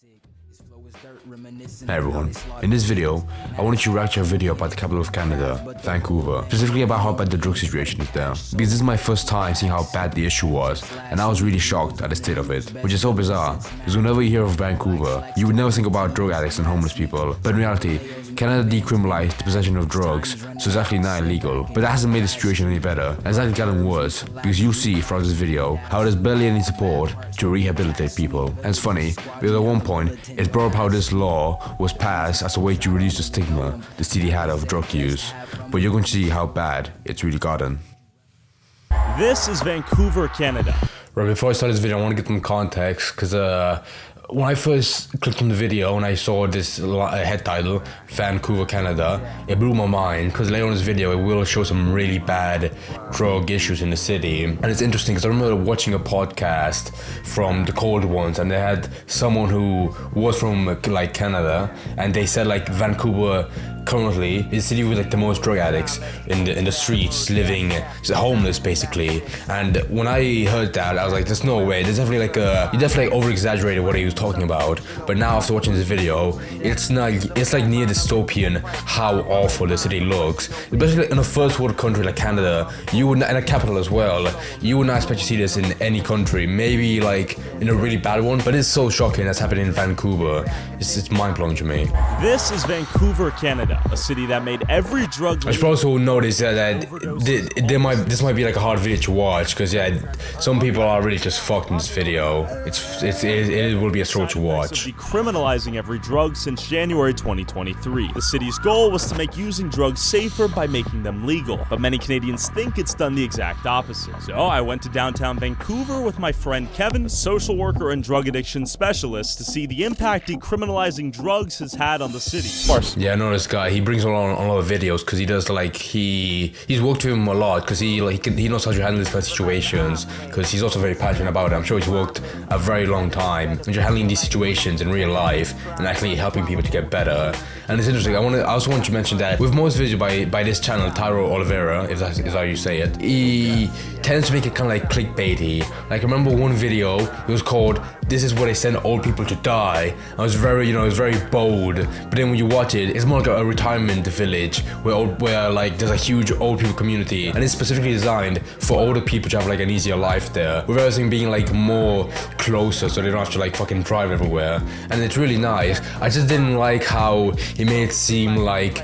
Hey everyone, in this video, I wanted to react to a video about the capital of Canada, Vancouver, specifically about how bad the drug situation is there. Because this is my first time seeing how bad the issue was, and I was really shocked at the state of it, which is so bizarre, because whenever you hear of Vancouver, you would never think about drug addicts and homeless people, but in reality, Canada decriminalized the possession of drugs, so it's actually not illegal. But that hasn't made the situation any better, and it's actually gotten worse, because you'll see throughout this video how there's barely any support to rehabilitate people. And it's funny, because at one point, it's brought up how this law was passed as a way to reduce the stigma the city had of drug use. But you're going to see how bad it's really gotten. This is Vancouver, Canada. Right, before I start this video, I want to get some context, because when I first clicked on the video and I saw this head title, Vancouver, Canada, it blew my mind, because later on in this video it will show some really bad drug issues in the city. And it's interesting because I remember watching a podcast from the cold ones, and they had someone who was from like Canada, and they said like Vancouver currently is the city with like the most drug addicts in the streets, living homeless basically. And when I heard that, I was like, there's no way. There's definitely like you definitely over exaggerated what he was talking about. But now after watching this video, it's like near dystopian how awful the city looks. Especially in a first world country like Canada, you would, and a capital as well, you would not expect to see this in any country. Maybe like in a really bad one, but it's so shocking that's happening in Vancouver. It's mind blowing to me. This is Vancouver, Canada, a city that made every drug. I should also notice that this might be like a hard video to watch, because some people are really just fucked in this video. It will be a struggle to watch. Decriminalizing every drug since January 2023. The city's goal was to make using drugs safer by making them legal, but many Canadians think it's done the exact opposite. So I went to downtown Vancouver with my friend Kevin, a social worker and drug addiction specialist, to see the impact decriminalizing drugs has had on the city. Of course. Yeah, I know this guy. He brings along a lot of videos because he does like he's worked with him a lot, because he knows how to handle these kind of situations, because he's also very passionate about it. I'm sure he's worked a very long time into handling these situations in real life and actually helping people to get better. And it's interesting. I also want to mention that with most videos by this channel, Tyro Oliveira, if that's how you say it, he tends to make it kind of like clickbaity. Like I remember one video, it was called "This is where they send old people to die." And it was very, it was very bold. But then when you watch it, it's more like a retirement village where like there's a huge old people community, and it's specifically designed for older people to have like an easier life there, with everything being like more closer, so they don't have to like fucking drive everywhere. And it's really nice. I just didn't like how he made it seem like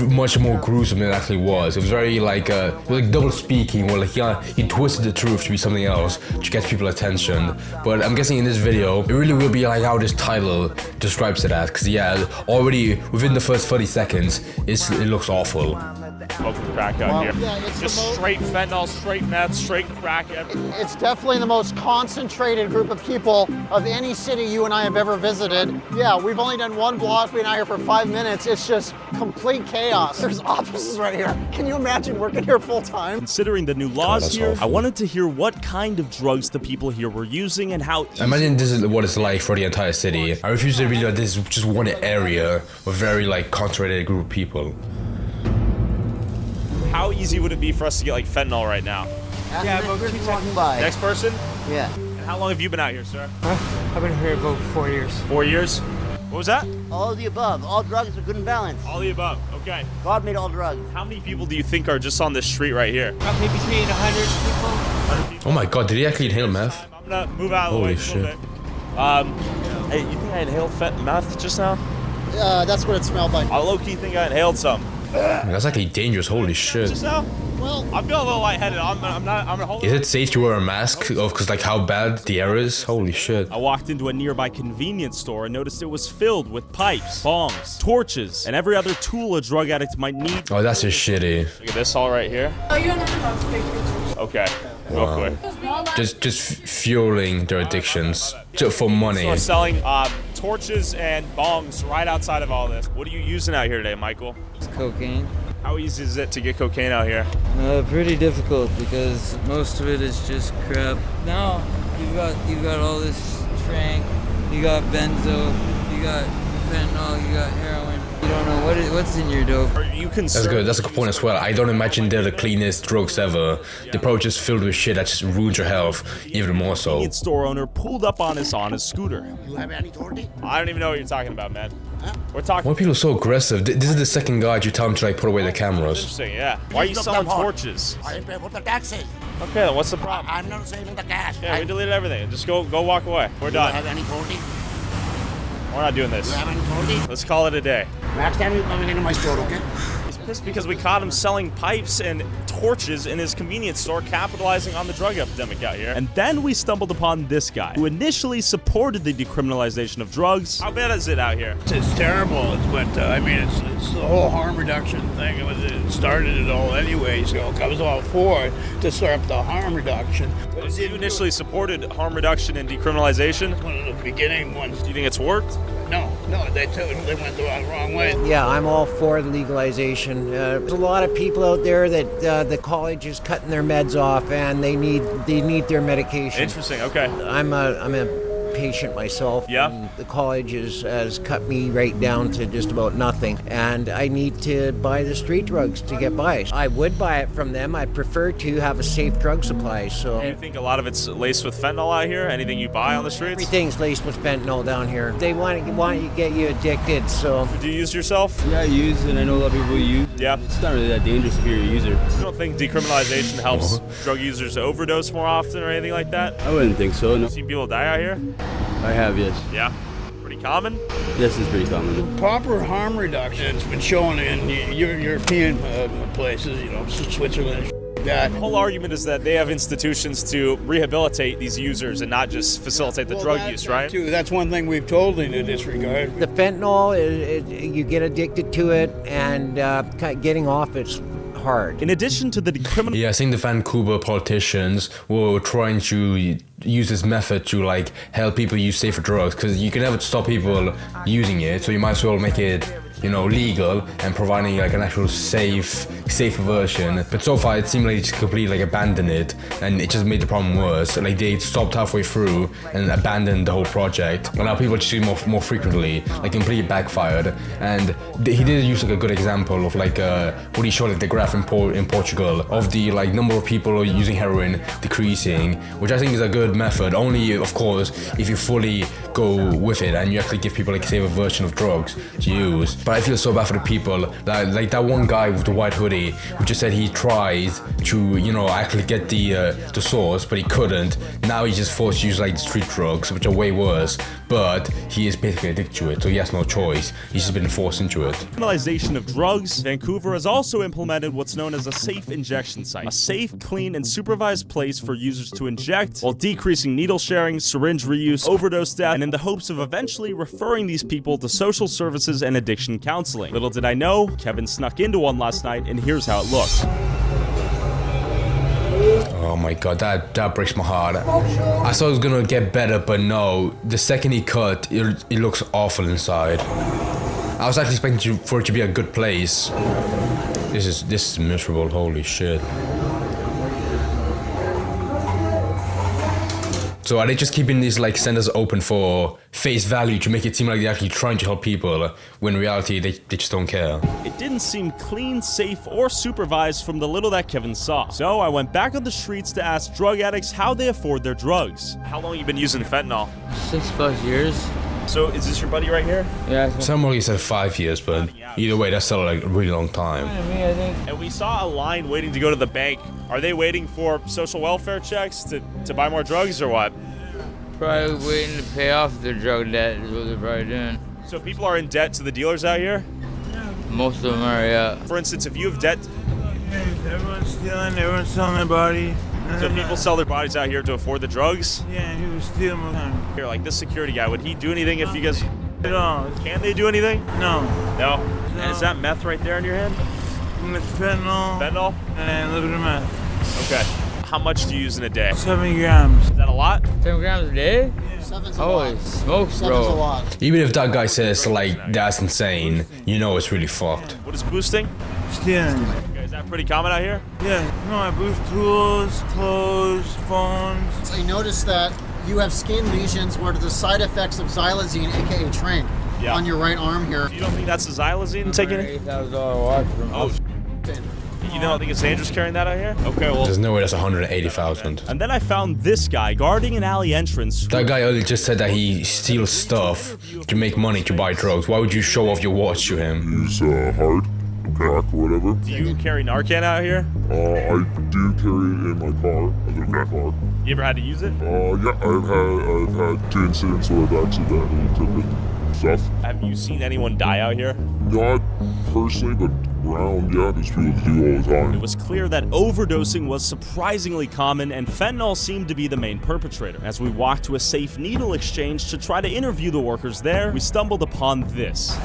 much more gruesome than it actually was. It was very like double speaking, where like he twisted the truth to be something else to get people's attention. But I'm guessing in this video it really will be like how this title describes it as, because already within the first 30 seconds it looks awful. Smoking crack out here. Yeah, it's just straight fentanyl, straight meth, straight crack. It's definitely the most concentrated group of people of any city you and I have ever visited. Yeah, we've only done one block. We've been out here for 5 minutes. It's just complete chaos. There's offices right here. Can you imagine working here full time? Considering the new laws here, I wanted to hear what kind of drugs the people here were using and how. I imagine this is what it's like for the entire city. I refuse to believe that this is just one area with very like concentrated group of people. How easy would it be for us to get like fentanyl right now? Yeah, about 2 seconds by. Next person? Yeah. And how long have you been out here, sir? I've been here about 4 years. 4 years? What was that? All of the above. All drugs are good and balanced. All the above. Okay. God made all drugs. How many people do you think are just on this street right here? Roughly between 100 people. 100 people? Oh my god, did he actually inhale meth? I'm gonna move out of the way a little bit. Hey, you think I inhaled meth just now? That's what it smelled like. I low-key think I inhaled some. That's actually dangerous, holy shit. Just now? Well, I feel a little lightheaded. I'm holding. Is it safe to wear a mask? Because like how bad the air is? Holy shit. I walked into a nearby convenience store and noticed it was filled with pipes, bongs, torches, and every other tool a drug addict might need. Oh, that's just shitty. Look at this all right here. Oh, you don't have to take pictures. Okay. Wow. Real quick. Just fueling their addictions for money. So selling torches and bongs right outside of all this. What are you using out here today, Michael? It's cocaine. How easy is it to get cocaine out here? Pretty difficult, because most of it is just crap. Now you got all this trank, you got benzo, you got fentanyl, you got heroin. You don't know what's in your dope. Are you concerned? That's good. That's a good point as well. I don't imagine they're the cleanest drugs ever. They're probably just filled with shit that just ruins your health, even more so. Convenience store owner pulled up on his scooter. You have any authority? I don't even know what you're talking about, man. Huh? We're talking. Why are people so aggressive? This is the second guy you tell him to like put away the cameras. Interesting, yeah. Why are you Look selling them hard. torches? I pay for the taxes. Okay, then what's the problem? I'm not saving the cash. Yeah, we deleted everything. Just go walk away. We're Do you done. have any authority? We're not doing Do this. you have any authority? Let's call it a day. Next time you're coming into my store, okay? He's pissed because we caught him selling pipes and torches in his convenience store, capitalizing on the drug epidemic out here. And then we stumbled upon this guy, who initially supported the decriminalization of drugs. How bad is it out here? It's terrible. It's the whole harm reduction thing. It started it all anyway. So I was all for it to start the harm reduction. But it So you didn't initially supported harm reduction and decriminalization. one of the beginning ones. Do you think it's worked? No, they went the wrong way. Yeah, I'm all for legalization. There's a lot of people out there that the college is cutting their meds off, and they need their medication. Interesting, okay. I'm a patient myself. Yeah. And the college has cut me right down to just about nothing, and I need to buy the street drugs to get by. I would buy it from them. I prefer to have a safe drug supply. So Do you think a lot of it's laced with fentanyl out here? Anything you buy on the streets? everything's laced with fentanyl down here. They want to get you addicted. So Do you use yourself? Yeah, I use, and I know a lot of people use. Yeah. It's not really that dangerous if you're a user. You don't think decriminalization helps drug users to overdose more often or anything like that? I wouldn't think so. No, Seen people die out here? I have, yes. Yeah. Pretty common? This is pretty common. Proper harm reduction. It's been shown in European places, Switzerland, like that. The whole argument is that they have institutions to rehabilitate these users and not just facilitate the drug use, right? Too. That's one thing we've told in this regard. the fentanyl, you get addicted to it, and getting off it's hard. In addition to the decriminalization, Yeah, I think the Vancouver politicians were trying to use this method to like help people use safer drugs, because you can never stop people using it, so you might as well make it legal and providing like an actual safer version. But so far it seemed like they just completely like abandoned it, and it just made the problem worse. Like they stopped halfway through and abandoned the whole project, and now people just use it more frequently, like completely backfired. And he did use like a good example of like what he showed, like the graph in Portugal of the like number of people using heroin decreasing, which I think is a good method, only of course if you fully go with it and you actually give people like a safer version of drugs to use. But I feel so bad for the people, like that one guy with the white hoodie who just said he tried to actually get the source, but he couldn't. Now he's just forced to use like street drugs, which are way worse, but he is basically addicted to it, so he has no choice. He's just been forced into it. criminalization of drugs, Vancouver has also implemented what's known as a safe injection site, a safe, clean, and supervised place for users to inject while decreasing needle sharing, syringe reuse, overdose death, and in the hopes of eventually referring these people to social services and addiction counseling. Little did I know, Kevin snuck into one last night, and here's how it looked. Oh my god, that breaks my heart. I thought it was gonna get better, but no. The second he cut, it looks awful inside. I was actually expecting for it to be a good place. This is miserable, holy shit. So are they just keeping these like centers open for face value to make it seem like they're actually trying to help people, when in reality they just don't care? It didn't seem clean, safe, or supervised from the little that Kevin saw. So I went back on the streets to ask drug addicts how they afford their drugs. How long you been using fentanyl? 6+ years. So is this your buddy right here? Yeah. Somebody said 5 years, but either way, that's still like a really long time. I think. And we saw a line waiting to go to the bank. Are they waiting for social welfare checks to buy more drugs or what? Probably waiting to pay off their drug debt is what they're probably doing. So people are in debt to the dealers out here? Most of them are, yeah. For instance, if you have debt, Everyone's stealing, everyone's selling their body. so people sell their bodies out here to afford the drugs? Yeah, he was stealing them. Here, like this security guy, would he do anything if you guys... At all. Can they do anything? No. No? And is that meth right there in your hand? It's fentanyl Fentanyl? and a little bit of meth. Okay. How much do you use in a day? 7 grams. Is that a lot? 10 grams a day? Seven's a Holy lot. smokes, Seven's a bro. lot. Even if that guy says like that's insane, it's really fucked. What is boosting? Stealing. Okay, is that pretty common out here? Yeah. No, I boost tools, clothes, phones. I noticed that You have skin lesions where the side effects of xylazine, aka Trank, on your right arm here. You don't think that's the xylazine taking it? Oh, you don't think it's dangerous carrying that out here? Okay, well. There's no way that's 180,000. And then I found this guy guarding an alley entrance. That guy earlier just said that he steals stuff to make money to buy drugs. Why would you show off your watch to him? He's hard, crack, whatever. Do you carry Narcan out here? I do carry it in my car, in my car. You ever had to use it? Yeah, I've had 2 incidents where I've accidentally took it stuff. Have you seen anyone die out here? Not personally, but around, yeah, there's people that do all the time. It was clear that overdosing was surprisingly common, and fentanyl seemed to be the main perpetrator. As we walked to a safe needle exchange to try to interview the workers there, we stumbled upon this.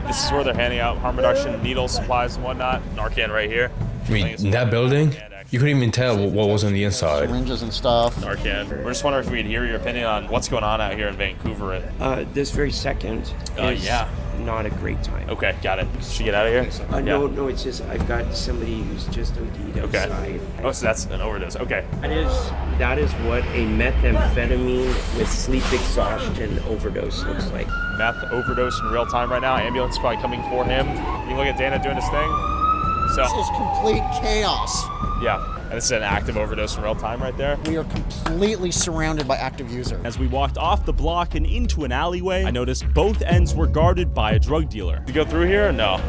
This is where they're handing out harm reduction needles, supplies, and whatnot. Narcan right here. I mean, in that building, you couldn't even tell what was on the inside. Syringes and stuff. Narcan. We're just wondering if we could hear your opinion on what's going on out here in Vancouver. This very second is not a great time. Okay, got it. Should we get out of here? No, it's just I've got somebody who's just OD'd outside. Okay. Oh, so that's an overdose. Okay. That is what a methamphetamine with sleep exhaustion overdose looks like. Meth overdose in real time right now. Ambulance is probably coming for him. You can look at Dana doing his thing. So, this is complete chaos. Yeah, and this is an active overdose in real time right there. We are completely surrounded by active users. As we walked off the block and into an alleyway, I noticed both ends were guarded by a drug dealer. You go through here or no?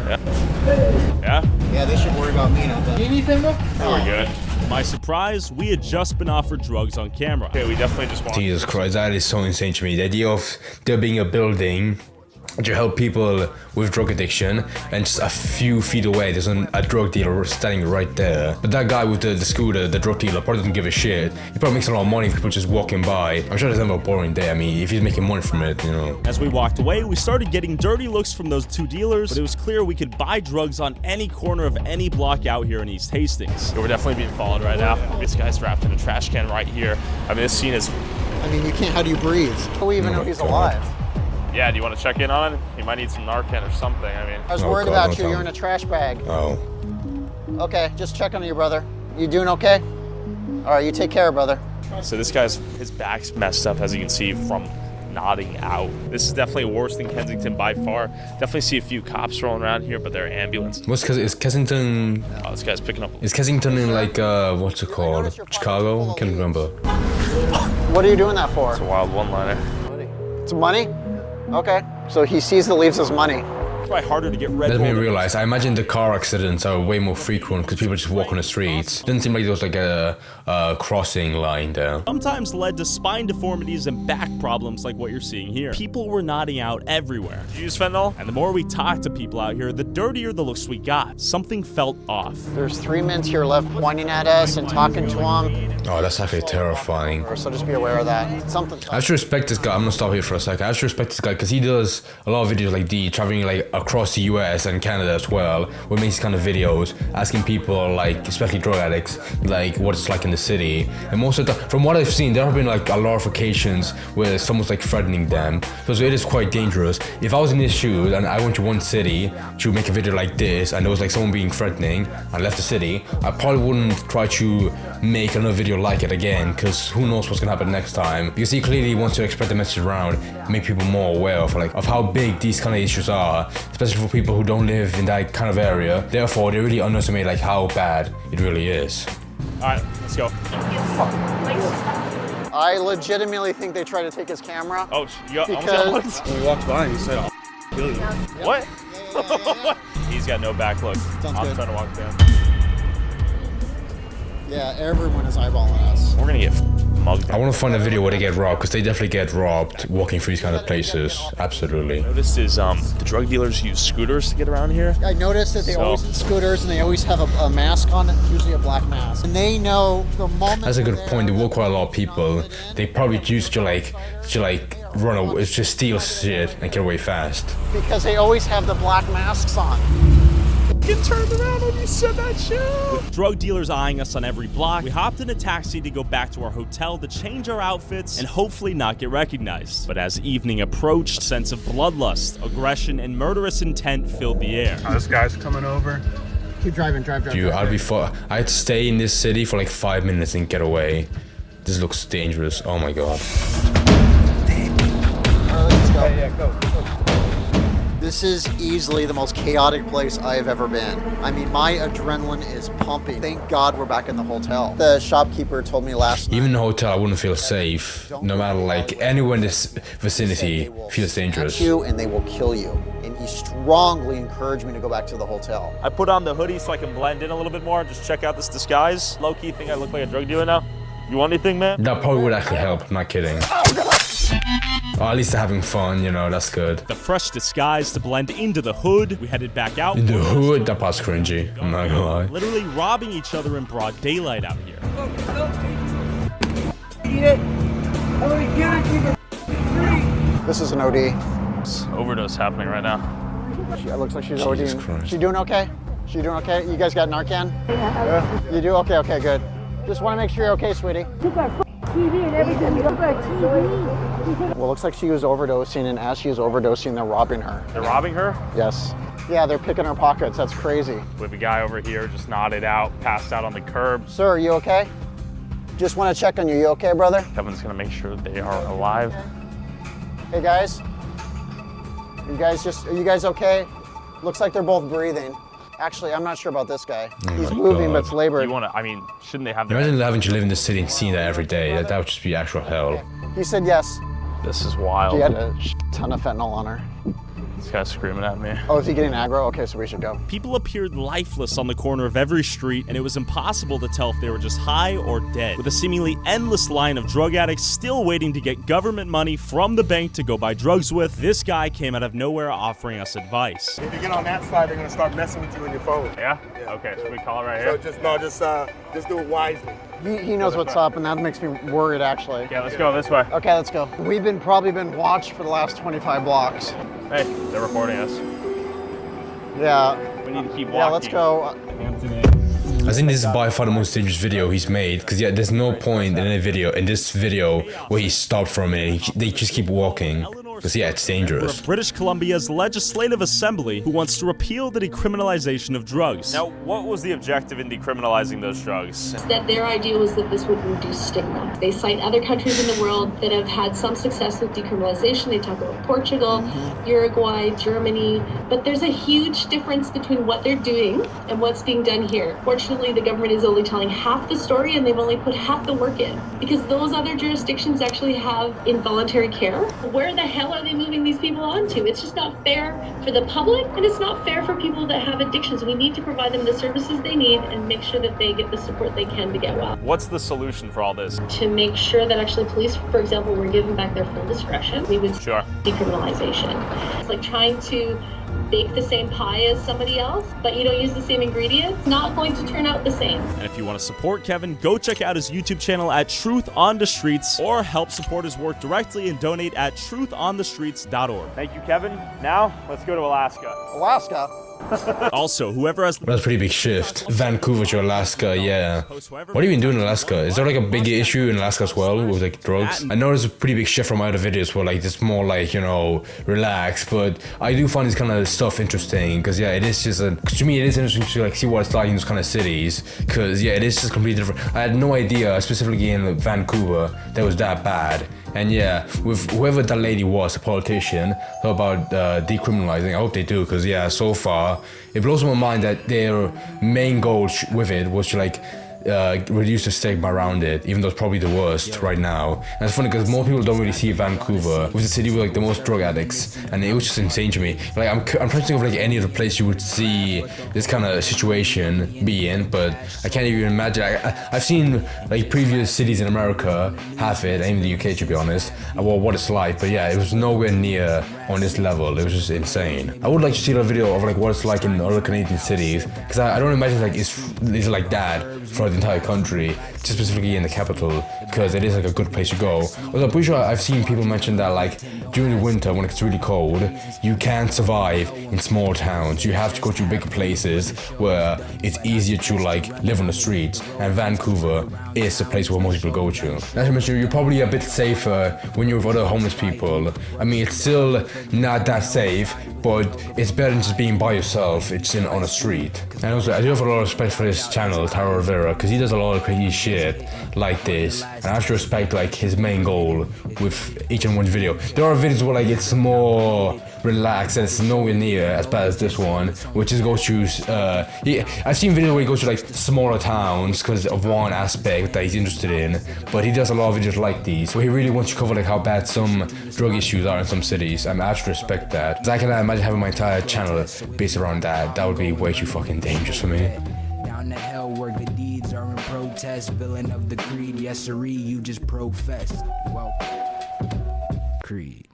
Yeah? Yeah, they should worry about me now. Anything, bro? We're good. To my surprise, we had just been offered drugs on camera. Okay, we definitely just want. Jesus Christ, that is so insane to me. The idea of there being a building to help people with drug addiction, and just a few feet away there's a drug dealer standing right there. But that guy with the scooter, the drug dealer, probably doesn't give a shit. He probably makes a lot of money if people just walking by. I'm sure there's never a boring day. I mean, if he's making money from it, you know. As we walked away, we started getting dirty looks from those 2 dealers, but it was clear we could buy drugs on any corner of any block out here in East Hastings. So we're definitely being followed right now. This guy's wrapped in a trash can right here. I mean, this scene is... I mean, you can't, how do you breathe? How do we even know he's alive? Yeah, do you want to check in on him? He might need some Narcan or something, I mean. I was worried about you, you're in a trash bag. Oh. Okay, just check on you, brother. You doing okay? All right, you take care, brother. So this guy's, his back's messed up, as you can see, from nodding out. This is definitely worse than Kensington by far. Definitely see a few cops rolling around here, but they're ambulance. Is Kensington... Oh, this guy's picking up... Is Kensington in like, what's it called? Chicago? I can't remember. What are you doing that for? It's a wild one-liner. It's money? Okay, so he sees that leaves us money. It's probably harder to get red. Let me realize, I imagine the car accidents are way more frequent because people just walk on the streets. Didn't seem like there was like a crossing line there. Sometimes led to spine deformities and back problems like what you're seeing here. People were nodding out everywhere. Did you use fentanyl? And the more we talked to people out here, the dirtier the looks we got. Something felt off. There's 3 men to your left pointing at us and talking to them. Oh, that's actually terrifying. So just be aware of that. Something. I have to respect this guy. I'm gonna stop here for a second. I have to respect this guy because he does a lot of videos like these, traveling like across the US and Canada as well, where he makes these kind of videos, asking people, like, especially drug addicts, like what it's like in the city. And most of the time, from what I've seen, there have been like a lot of occasions where someone's like threatening them. So it is quite dangerous. If I was in his shoes and I went to one city to make a video like this and there was like someone being threatening and left the city, I probably wouldn't try to make another video like it again, because who knows what's gonna happen next time. Because he clearly wants to spread the message around, make people more aware of how big these kind of issues are, especially for people who don't live in that kind of area. Therefore, they really underestimate like how bad it really is. All right, let's go. I legitimately think they tried to take his camera. Oh, you almost got one? When we walked by, he said, I'll kill you. What? He's got no back look. I'm trying to walk down. Yeah, everyone is eyeballing us. We're gonna get mugged. I want to find a video where they get robbed, because they definitely get robbed walking through these kind of places. Absolutely. Noticed is the drug dealers use scooters to get around here. I noticed that they always have scooters and they always have a mask on, usually a black mask. And they know the moment. That's a good point. They work quite a lot of people. They probably used to run away, just steal shit and get away fast. Because they always have the black masks on. fucking turned around when you said that shit. With drug dealers eyeing us on every block, we hopped in a taxi to go back to our hotel to change our outfits and hopefully not get recognized. But as evening approached, a sense of bloodlust, aggression, and murderous intent filled the air. This guy's coming over. Keep driving, drive. Dude, I'd stay in this city for like 5 minutes and get away. This looks dangerous. Oh my god. Let's go. Yeah, go. This is easily the most chaotic place I have ever been. I mean, my adrenaline is pumping. Thank God we're back in the hotel. The shopkeeper told me last night. Even in the hotel, I wouldn't feel safe. No matter, like, anywhere in this vicinity feels dangerous. You and they will kill you. And he strongly encouraged me to go back to the hotel. I put on the hoodie so I can blend in a little bit more and just check out this disguise. Low-key think I look like a drug dealer now. You want anything, man? That probably would actually help, I'm not kidding. Oh, at least they're having fun, you know, that's good. The fresh disguise to blend into the hood, we headed back out. In the hood? That part's cringy, I'm not gonna lie. Literally robbing each other in broad daylight out here. This is an OD. Overdose happening right now. It looks like she's Jesus ODing. Christ. She doing okay? She doing okay? You guys got Narcan? Yeah. You do? Okay, okay, good. Just want to make sure you're okay, sweetie. You got TV and everything. You got TV. Well, it looks like she was overdosing, and as she was overdosing, they're robbing her. They're robbing her? Yes. Yeah, they're picking her pockets. That's crazy. We have a guy over here just nodded out, passed out on the curb. Sir, are you okay? Just want to check on you. You okay, brother? Kevin's gonna make sure they are alive. Hey, guys. Are you guys okay? Looks like they're both breathing. Actually, I'm not sure about this guy. He's moving, but it's labored. Shouldn't they have Imagine having to live in the city and seeing that every day. That would just be actual hell. He said yes. This is wild. He had a ton of fentanyl on her. This guy's screaming at me. Oh, is he getting aggro? Okay, so we should go. People appeared lifeless on the corner of every street, and it was impossible to tell if they were just high or dead. With a seemingly endless line of drug addicts still waiting to get government money from the bank to go buy drugs with, this guy came out of nowhere offering us advice. If you get on that side, they're gonna start messing with you in your phone. Yeah? Okay, so we call it right here? So just do it wisely. He knows what's up, and that makes me worried, actually. Yeah, let's go this way. Okay, let's go. We've probably been watched for the last 25 blocks. Hey, they're recording us. Yeah. We need to keep walking. Yeah, let's go. I think this is by far the most dangerous video he's made, because yeah, there's no point in this video where he stopped for a minute. They just keep walking. Because yeah, it's dangerous. British Columbia's Legislative Assembly, who wants to repeal the decriminalization of drugs. Now, what was the objective in decriminalizing those drugs? That their idea was that this would reduce stigma. They cite other countries in the world that have had some success with decriminalization. They talk about Portugal, Uruguay, Germany, but there's a huge difference between what they're doing and what's being done here. Fortunately, the government is only telling half the story, and they've only put half the work in, because those other jurisdictions actually have involuntary care. Where the hell are they moving these people onto? It's just not fair for the public, and it's not fair for people that have addictions. We need to provide them the services they need and make sure that they get the support they can to get well. What's the solution for all this? To make sure that actually police, for example, were given back their full discretion, we would decriminalization. It's like trying to bake the same pie as somebody else, but you don't use the same ingredients, it's not going to turn out the same. And if you want to support Kevin, go check out his YouTube channel at Truth on the Streets, or help support his work directly and donate at truthonthestreets.org. Thank you, Kevin. Now, let's go to Alaska. Alaska? Also, whoever has... That's a pretty big shift. Vancouver to Alaska, yeah. What are you even doing in Alaska? Is there like a big issue in Alaska as well with like drugs? I know there's a pretty big shift from my other videos where like it's more like, you know, relaxed, but I do find this kind of stuff interesting because yeah, it is just to me it is interesting to like see what it's like in those kind of cities because yeah, it is just completely different. I had no idea, specifically in Vancouver, that was that bad. And yeah, with whoever that lady was, a politician, about decriminalizing, I hope they do, because yeah, so far, it blows my mind that their main goal with it was to like reduce the stigma around it, even though it's probably the worst right now. And it's funny because more people don't really see Vancouver with the city with like the most drug addicts, and it was just insane to me. Like I'm trying to think of like any other place you would see this kind of situation be in, but I can't even imagine. I've seen like previous cities in America have it, and even the UK to be honest, well, what it's like, but yeah, it was nowhere near on this level. It was just insane. I would like to see a video of like what it's like in other Canadian cities, because I don't imagine like it's like that for the entire country, just specifically in the capital, because it is like a good place to go. Although I'm pretty sure I've seen people mention that like during the winter when it gets really cold, you can't survive in small towns. You have to go to bigger places where it's easier to like live on the streets, and Vancouver is a place where most people go to. As I mentioned, you're probably a bit safer when you're with other homeless people. I mean, it's still not that safe, but it's better than just being by yourself. It's on a street. And also, I do have a lot of respect for this channel, Taro Rivera, because he does a lot of crazy shit like this, and I have to respect like his main goal with each and one video. There are videos where like it's more relaxed and it's nowhere near as bad as this one, which is goes to I've seen videos where he goes to like smaller towns because of one aspect that he's interested in, but he does a lot of videos like these where he really wants to cover like how bad some drug issues are in some cities. I have to respect that, because I can imagine having my entire channel based around that. That would be way too fucking dangerous for me. Down to hell where good deeds are in protest, villain of the creed, yes sirree, you just professed. Well, Creed.